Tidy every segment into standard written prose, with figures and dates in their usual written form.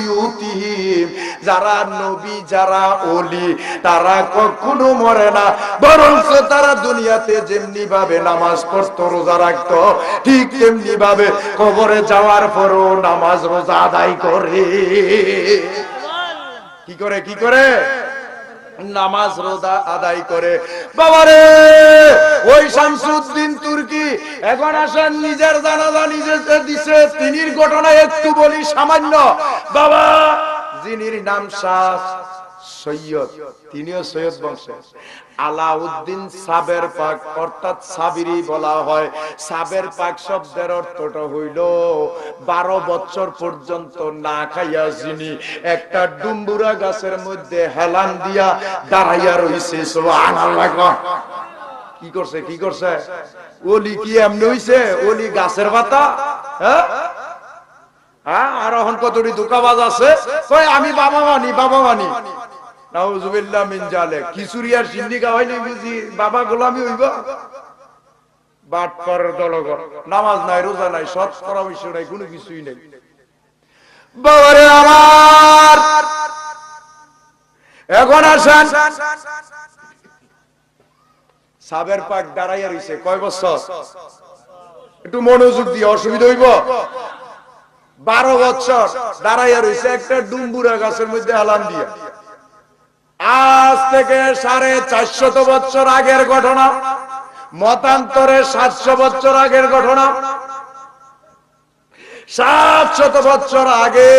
বুয়ুতিহিম, যারা নবী যারা ওলি তারা কখনো মরে না, বরং তারা দুনিয়াতে যেমনি ভাবে নামাজ পড়তো রোজা রাখতো ঠিক তেমনি ভাবে কবরে যাওয়ার পরও নামাজ রোজা আদায় করে। কি করে? কি করে? নামাজ রোজা আদায় করে। বাবারে ওই শামসুদ্দিন তুর্কি এখন আসেন নিজের জানাজা নিজে দিছে, তিনির ঘটনা একটু বলি সামান্য। বাবা যিনির নাম শাহ সৈয়দ, তিনিও সৈয়দ বংশের। আলাউদ্দিন সাবের পাক অর্থাৎ সাবিরি বলা হয়। সাবের পাক শব্দের অর্থটা হইল 12 বছর পর্যন্ত না খাইয়া যিনি একটা ডুম্বুরা গাছের মধ্যে হেলান দিয়া দাঁড়াইয়া রইছে। সুবহানাল্লাহ। কি করছে? কি করছে? ওলি কি এমনি হইছে? ওলি গাছের পাতা? হ্যাঁ, আর এখন কতটি ধোঁকাবাজ আছে কই আমি বাবা মানি, বাবা মানি। নাউজুবিল্লাহ মিন জালিক। কিশোরিয়ার সিন্ডিকা হইলে বুঝি বাবা গোলামি হইব? বাটপার দলগণ, নামাজ নাই, রোজা নাই, সৎ পরামর্শ নাই, কোনো কিছুই নেই। বাবারে আমার এখন আসেন সাবের পাক দাঁড়াইয়া রইছে কয় বছর? একটু মনোযোগ দিয়ে, অসুবিধা হইব? 12 বছর দাঁড়াইয়া রইছে একটা ডুম্বুরা গাছের মধ্যে হেলান দিয়া। আজ থেকে 450 বছর আগের ঘটনা, মতান্তরে 700 বছর আগের ঘটনা। 700 বছর আগে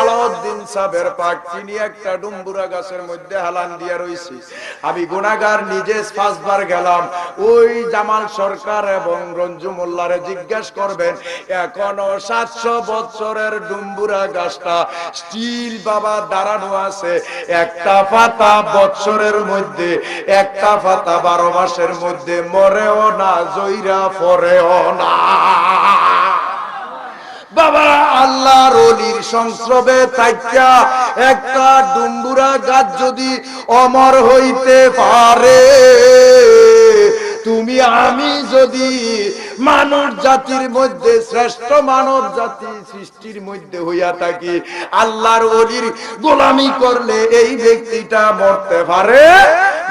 আলাউদ্দিন সাবের পাক তিনি একটা ডুম্বুরা গাছের মধ্যে হেলান দিয়া রইছে। আমি গুনাহগার নিজে 5 বার গেলাম। ওই জামাল সরকার এবং রঞ্জু মোল্লারে জিজ্ঞাসা করবেন, এখনো 700 বছরের ডুম্বুরা গাছটা স্টিল বাবা দাঁড়ানো আছে। একটা পাতা বছরের মধ্যে, একটা পাতা 12 মাসের মধ্যে মরেও না, জইরা পড়েও না। বাবা আল্লাহর ওলির সংস্রবে থাইকা একটা ডুম্বুরা গাছ যদি অমর হইতে পারে, তুমি আমি যদি মানব জাতির মধ্যে শ্রেষ্ঠ মানব জাতি সৃষ্টির মধ্যে হইয়া থাকি, আল্লাহর ওলির গোলামি করলে এই ব্যক্তিটা মরতে পারে,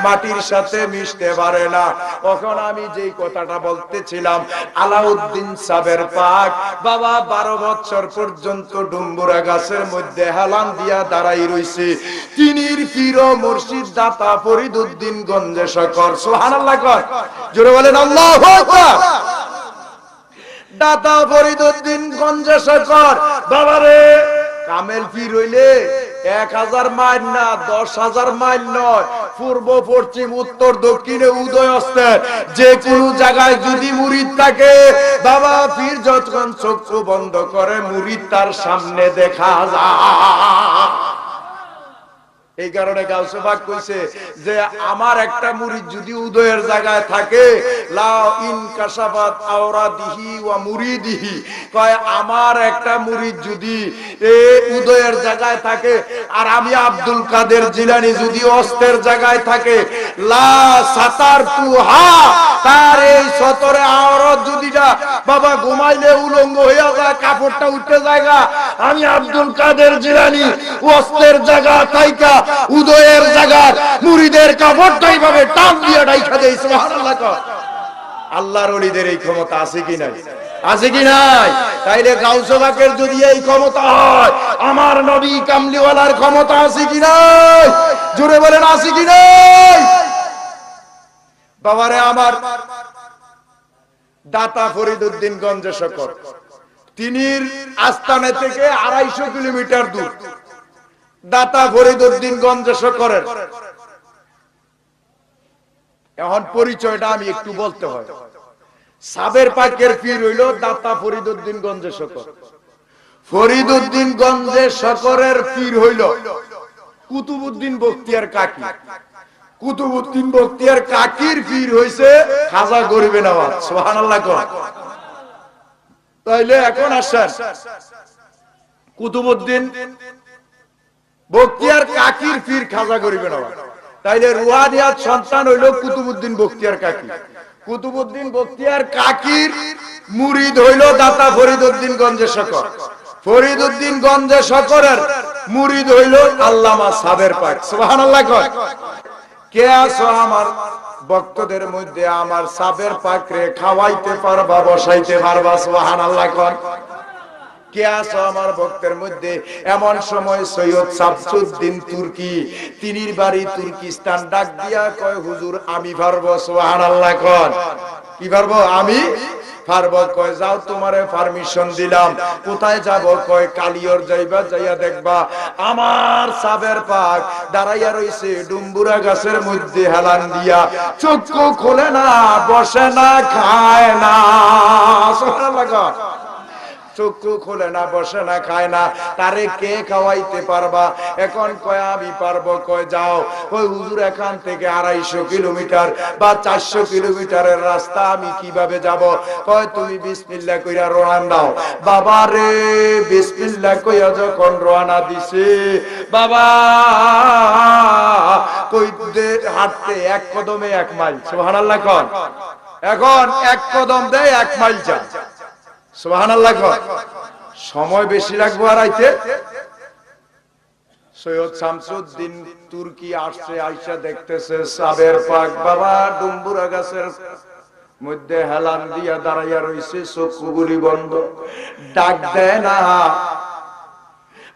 মাটির সাথে মিশতে পারে না। তখন আমি যেই কথাটা বলতেছিলাম, আলাউদ্দিন সাবের পাক বাবা 12 বছর পর্যন্ত ডুম্বুরা গাছের মধ্যে হেলান দিয়া দাঁড়াই রইছে। তিনির পীর মুর্শিদ দাতা ফরিদউদ্দিন গঞ্জে শকর। সুবহানাল্লাহ। জোরে বলেন আল্লাহু আকবার। দাতা ফরিদউদ্দিন গঞ্জে শকর বাবারে কামেল পীর হইলে 1000 মাইল না 10,000 মাইল নয়, পূর্ব পশ্চিম উত্তর দক্ষিণে উদয় অস্তে যে কোনো জায়গায় যদি মুরিদ থাকে, বাবা পীর যতক্ষণ চক্ষু বন্ধ করে মুরিদ তার সামনে দেখা যায়। এই কারণে গাউসে পাক কইছে যে আমার একটা মুরিদ যদি উদয়ের জায়গায় থাকে, লা ইন কাশাফাত আওরাদিহি ওয়া মুরিদিহি, কয় আমার একটা মুরিদ যদি এই উদয়ের জায়গায় থাকে আর আমি আব্দুল কাদের জিলানী যদি অস্তের জায়গায় থাকে, লা সাতারতুহা, তার এই সতরে আওরাত যদিটা বাবা ঘুমাইলে উলঙ্গ হইয়া যায়, কাপড়টা উঠে জায়গা, আমি আব্দুল কাদের জিলানী অস্তের জায়গা থাইকা উদয়ের জায়গার মুরিদের কাপড়টাই ভাবে টান দিয়ে ডাইখা দেই। সুবহানাল্লাহ। আল্লাহর ওলিদের এই ক্ষমতা আছে কি নাই? আছে কি নাই? তাইলে গাউসে পাকের যদি এই ক্ষমতা হয়, আমার নবী কামলিওয়ালার ক্ষমতা আছে কি নাই? জোরে বলেন আছে কি নাই? বাবারে আমার দাতা ফরিদউদ্দিন গঞ্জে শকর, তিনির আস্তানা থেকে 250 কিলোমিটার দূর দাতা ফরিদউদ্দিন গঞ্জে শকরের। এখন পরিচয়টা আমি একটু বলতে হয়। সাবের পাকের পীর হইল দাতা ফরিদউদ্দিন গঞ্জে শকর। ফরিদউদ্দিন গঞ্জে শকরের পীর হইল কুতুবউদ্দিন বখতিয়ার কাকি। কুতুবউদ্দিন বখতিয়ার কাকির পীর হইছে খাজা গরিবে নওয়াজ। সুবহানাল্লাহ। তাইলে এখন আসেন কুতুবউদ্দিন বখতিয়ার কাকির পীর খাজা গরিবে নওয়াজ, তাইলে রুহানিয়াত সন্তান হইল কুতুবউদ্দিন বখতিয়ার কাকি। কুতুবউদ্দিন বখতিয়ার কাকির মুরিদ হইল দাতা ফরিদউদ্দিন গঞ্জে শকর। ফরিদউদ্দিন গঞ্জে শকরের মুরিদ হইল আল্লামা সাবের পাক। সুবহানাল্লাহ কয়। কে আছো আমার ভক্তদের মধ্যে আমার সাবের পাকরে খাওয়াইতে পারবা, বসাইতে পারবা? সুবহানাল্লাহ কয়। কে আছো আমার ভক্তের মধ্যে? এমন সময় সৈয়দ শামসুদ্দিন তুর্কি, তিনির বাড়ি তুর্কিস্তান, ডাক দিয়া কয় হুজুর আমি পারবো। সুবহানাল্লাহ কয়। কি পারবো? আমি পারবো। কয় যাও, তোমারে পারমিশন দিলাম। কোথায় যাব? কয় কালিয়র যাইবা, যাইয়া দেখবা আমার সাবের পাক দাঁড়াইয়া রইছে ডুম্বুরা গাছের মধ্যে হেলান দিয়া, চক্ষু খোলে না, বসে না, খায় না। সুবহানাল্লাহ কয়। চক্ষু খোলে না, বসে না, খায় না, তারে কে খাওয়াইতে পারবা? এখন কয় আমি পারবো। কয় যাও। ওই হুজুর এখান থেকে 250 কিলোমিটার বা 400 কিলোমিটারের রাস্তা, আমি কিভাবে যাব? কয় তুমি বিসমিল্লাহ কইরা রওনা দাও। বাবা রে, বিসমিল্লাহ কইয়া যখন রওনা দিছে, বাবা কইতে হাঁটতে এক কদমে 1 মাইল। সুবহানাল্লাহ কয়। এখন 1 কদম দেয় 1 মাইল যায়। সুবহানাল্লাহ কয়। সময় বেশি লাগবে আর আইতে। সৈয়দ শামসুদ্দিন তুর্কি আসছে, আইসা দেখতেছে সাবের পাক বাবা ডুম্বুরা গাছের মধ্যে হেলান দিয়া দাঁড়াইয়া রইছে, চক্ষুগুলি বন্ধ, ডাক দেয় না।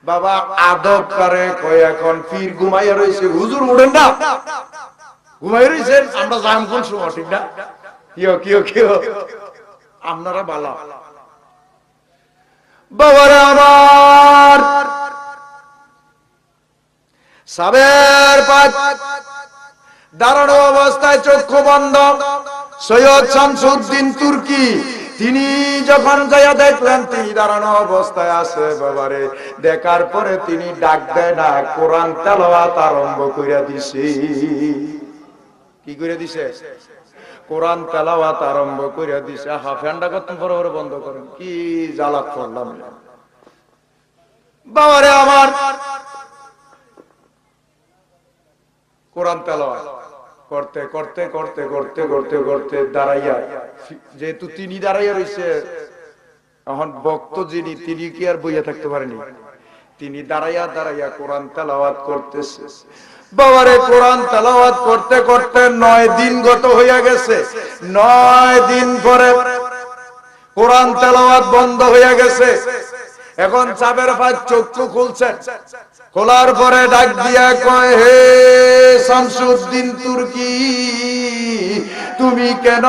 বাবা আদব করে। কয় এখন পীর ঘুমাইয়া রইছে, হুজুর উঠেন না, ঘুমাইয়া রইছেন, আমরা যাম কোন সময়? ঠিক না? কিও কিও কিও আপনারা বালা বাবারে আমার সাবের পাক দাঁড়ানো অবস্থায় চক্ষু বন্ধ। সৈয়দ শামসুদ্দিন তুর্কি তিনি যখন যাইয়া দেখলেন তিনি দাঁড়ানো অবস্থায় আছে, বাবারে দেখার পরে তিনি ডাক দেয় না, কোরআন তেলাওয়াত আরম্ভ কইরা দিছে। কি কইরা দিছে? কোরআন তেলাওয়াত আরম্ভ কইরা দিছে। ফ্যানটা কত বড় বড় বন্ধ করেন, কি জ্বালা করলাম বাবারে আমার। কোরআন তেলাওয়াত করতে করতে করতে করতে করতে করতে দাঁড়াইয়া, যেহেতু তিনি দাঁড়াইয়া রইছে, এখন ভক্ত যিনি, তিনি কি আর বইয়া থাকতে পারেনি, তিনি দাঁড়াইয়া দাঁড়াইয়া কোরআন তেলাওয়াত করতেছে। বাবারে কোরআন তেলাওয়াত করতে করতে 9 দিন গত হইয়া গেছে। 9 দিন পরে কোরআন তেলাওয়াত বন্ধ হইয়া গেছে। এখন সাবের পাক চক্ষু খুলছেন, খোলার পরে ডাক দিয়া কয় হে শামসুদ্দিন তুর্কি, তুমি কেন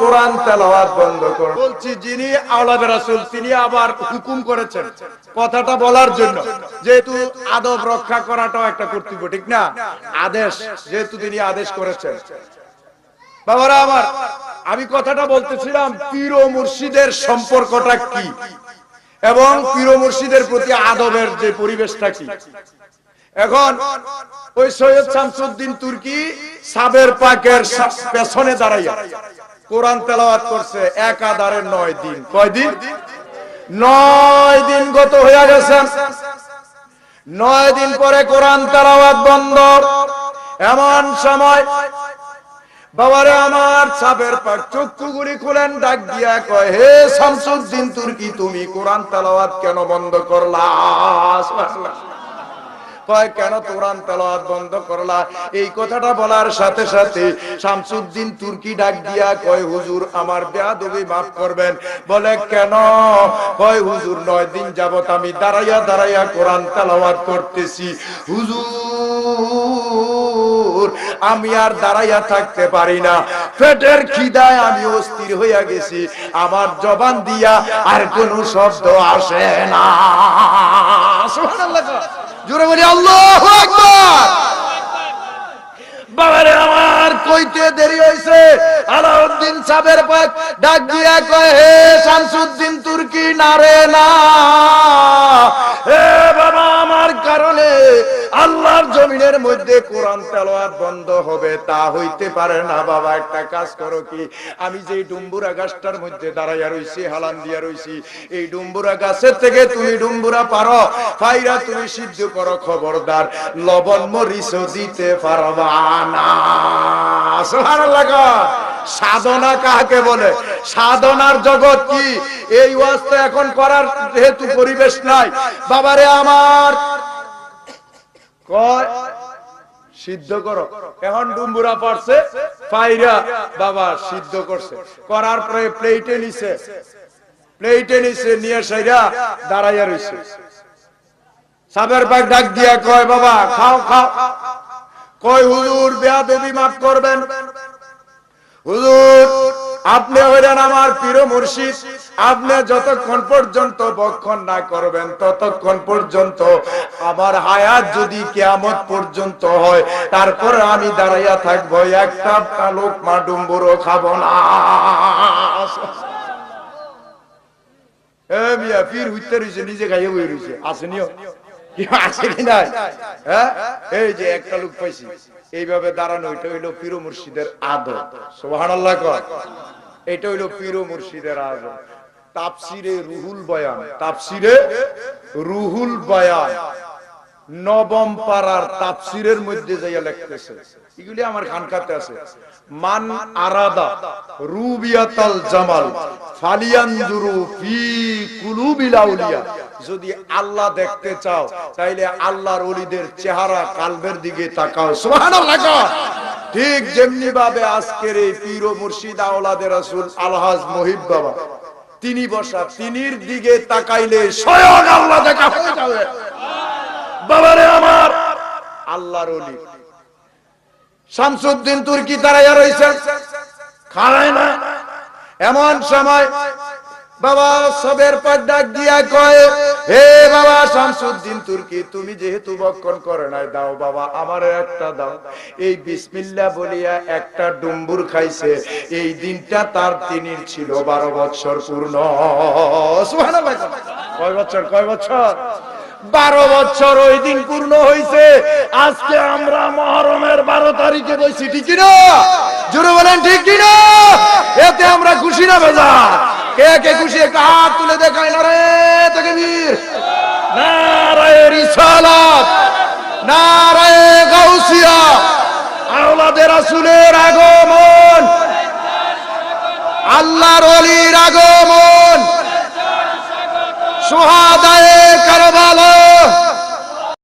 কোরআন তেলাওয়াত বন্ধ করো? বলছি যিনি আওলাদ রাসূল তিনি আবার হুকুম করেছেন কথাটা বলার জন্য, যেহেতু আদব রক্ষা করাটাও একটা কর্তব্য, ঠিক না? আদেশ, যেহেতু তিনি আদেশ করেছেন। বাবারা আমার, আমি কথাটা বলতেছিলাম পীর ও মুর্শিদের সম্পর্কটা কি এবং পীর ও মুর্শিদের প্রতি আদবের যে পরিবেশটা কি। এখন ওই সৈয়দ শামসুদ্দিন তুর্কি সাবের পাকের পেছনে দাঁড়াইয়া কোরআন তেলাওয়াত করছে একাধারে 9 দিন। কয় দিন? 9 দিন গত হয়ে গেছে। 9 দিন পরে কোরআন তেলাওয়াত বন্ধ। এমন সময় বাবারে আমার সাবের পাক চক্ষুগুলি খুলেন, ডাক দিয়া কয় হে শামসুদ্দিন তুর্কি, তুমি কোরআন তেলাওয়াত কেন বন্ধ করলা? কয় কেন কোরআন তেলাওয়াত বন্ধ করলা? এই কথাটা বলার সাথে সাথে শামসুদ্দিন তুর্কি ডাক দিয়া কয় হুজুর আমার বেয়াদবি মাফ করবেন। বলে কেন? কয় হুজুর 9 দিন যাবত আমি দাঁড়াইয়া দাঁড়াইয়া কোরআন তেলাওয়াত করতেছি, হুজুর আমি আর দাঁড়াইয়া থাকতে পারি না, পেটের খিদায় আমি অস্থির হইয়া গেছি, আমার জবান দিয়া আর কোনো শব্দ আসে না। সুবহানাল্লাহ, জোরে বলি আল্লাহু আকবার। বাবারে আমার কইতে দেরি হইছে। আলাউদ্দিন সাবের পাক ডাক দিয়া কয় হে শামসুদ্দিন তুর্কি, না রে না, হে বাবা আমার কারণে আল্লাহর জমিনের মধ্যে কোরআন তেলাওয়াত বন্ধ হবে তা হইতে পারে না। বাবা একটা কাজ করো, কি আমি যে ডুম্বুরা গাছটার মধ্যে দাঁড়াইয়া রইছি, হালান দিয়া রইছি, এই ডুম্বুরা গাছের থেকে তুমি ডুম্বুরা পারো, ফাইরা তুমি সিদ্ধ করো, খবরদার লবণ মরিচ দিতে পারবা না। সুবহানাল্লাহ। সাধনা কাকে বলে? সাধনার জগৎ কি? এই ওয়াজ তো এখন করার যেহেতু পরিবেশ নাই। বাবারে আমার সিদ্ধ করো। এখন ডুম্বুরা পড়ছে, পাইরা বাবা সিদ্ধ করছে, করার পরে প্লেটে নিছে নিয়ে সাইরা দাঁড়াইয়া রইছে। সাবের ভাই ডাক দিয়া কয় বাবা খাও খাও। কয় হুজুর বেয়াদবি মাফ করবেন, হুজুর আপনি হইলেন আমার পীর মুর্শিদ, আপনি যতক্ষণ পর্যন্ত ভক্ষণ না করবেন ততক্ষণ পর্যন্ত আমার হায়াত যদি কিয়ামত পর্যন্ত হয় তারপর আমি দাঁড়াইয়া থাকবো, একটা লোকমা ডুম্বুরও খাবো না। এ মিয়া পীর হইতে রইছে, নিজে খাইয়ে বই রইছে, আসেনিও আছে কি নাই? হ্যাঁ, এই যে একটা লোক পাইছি এইভাবে দাঁড়ানো, এটা হইলো পীর মুর্শিদের আদব। সুবহানাল্লাহ কয়, এটা হইলো পীর মুর্শিদের আদব। তাফসিরে রুহুল বয়ান, তাফসিরে রুহুল বয়ান নবম পারার তাফসিরের মধ্যে যাইয়া লিখতেছে, এগুলি আমার খানকাতে আছে। মান আরাদা রুবিয়াতাল জামাল ফালিয়ানজুরু ফি কুলুবিল আউলিয়া, যদি আল্লাহ দেখতে চাও তাইলে আল্লাহর ওলিদের চেহারা কালবের দিকে তাকাও। সুবহানাল্লাহ। ঠিক যেমনি ভাবে আজকের এই পীর ও মুর্শিদ আওলাদের রাসূল আলহাজ মহিব বাবা, তিনি বসা, তিনির দিকে তাকাইলে স্বয়ং আল্লাহ দেখা হয়ে যাবে। বাবারে আমার আল্লাহর ওলি শামসুদ্দিন তুর্কি দাঁড়াইয়া রইছেন, খায় না। এমন সময় বাবা সবের পর ডাক দিয়া কয়, হে বাবা শামসুদ্দিন তুর্কি, তুমি যেহেতু ভক্ষণ করে নাই, দাও বাবা আমার একটা দাও। এই বিসমিল্লাহ বলিয়া একটা ডুম্বুর খাইছে, এই দিনটা তার তিনির ছিল 12 বছর পূর্ণ। সুবহানাল্লাহ। কয় বছর? কয় বছর? 12 বছর ওই দিন পূর্ণ হইছে। আজকে আমরা মুহররমের 12 তারিখে বইছি, ঠিক না? জোরে বলেন ঠিক কি না? এতে আমরা খুশি না বেজার? কে কে খুশি একটা হাত তুলে দেখায় না রে তাকবীর, নারায়ে রিসালাত, নারায়ে গাউসিয়া, আওলাদে রাসূলের আগমন, আল্লাহর ওলির আগমন, শুহাদায়ে কারবালা